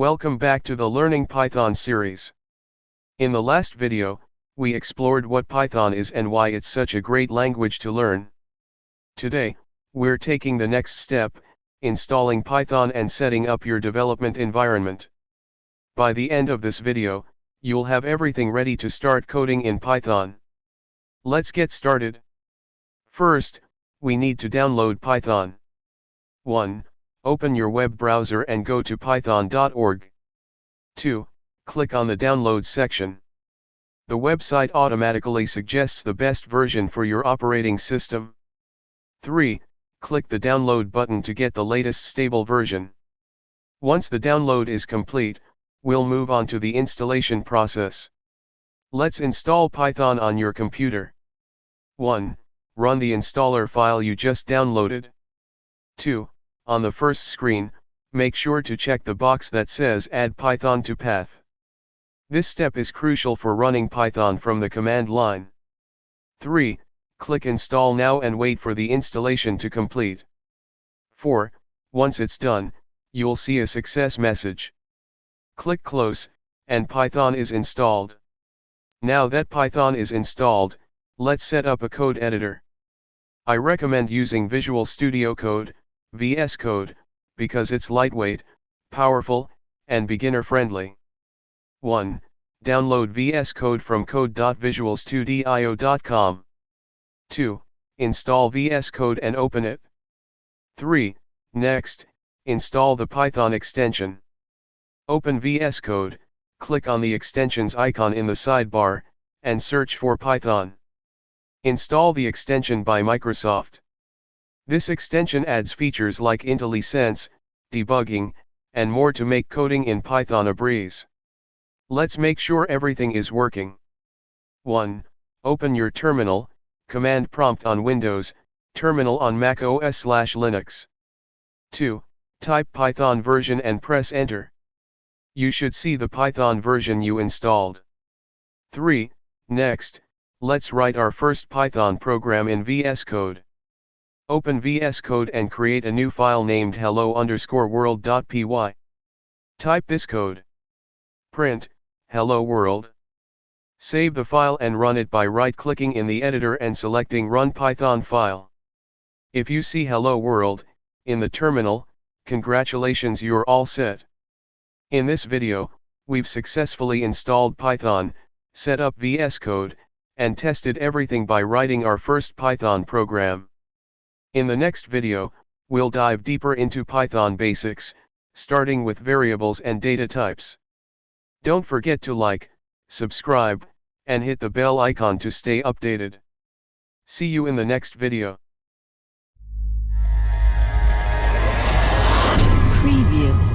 Welcome back to the Learning Python series. In the last video, we explored what Python is and why it's such a great language to learn. Today, we're taking the next step, installing Python and setting up your development environment. By the end of this video, you'll have everything ready to start coding in Python. Let's get started. First, we need to download Python. 1. Open your web browser and go to python.org. 2. Click on the Downloads section. The website automatically suggests the best version for your operating system. 3. Click the Download button to get the latest stable version. Once the download is complete, we'll move on to the installation process. Let's install Python on your computer. 1. Run the installer file you just downloaded. 2. On the first screen, make sure to check the box that says Add Python to Path. This step is crucial for running Python from the command line. 3. Click Install Now and wait for the installation to complete. 4. Once it's done, you'll see a success message. Click Close, and Python is installed. Now that Python is installed, let's set up a code editor. I recommend using Visual Studio Code, VS Code, because it's lightweight, powerful, and beginner-friendly. 1. Download VS Code from code.visualstudio.com. 2. Install VS Code and open it. 3. Next, install the Python extension. Open VS Code, click on the extensions icon in the sidebar, and search for Python. Install the extension by Microsoft. This extension adds features like IntelliSense, debugging, and more to make coding in Python a breeze. Let's make sure everything is working. 1. Open your terminal, command prompt on Windows, terminal on Mac OS/Linux. 2. Type Python version and press enter. You should see the Python version you installed. 3. Next, let's write our first Python program in VS Code. Open VS Code and create a new file named hello_world.py. Type this code. Print, hello world. Save the file and run it by right-clicking in the editor and selecting Run Python File. If you see hello world in the terminal, congratulations, you're all set. In this video, we've successfully installed Python, set up VS Code, and tested everything by writing our first Python program. In the next video, we'll dive deeper into Python basics, starting with variables and data types. Don't forget to like, subscribe, and hit the bell icon to stay updated. See you in the next video. Preview.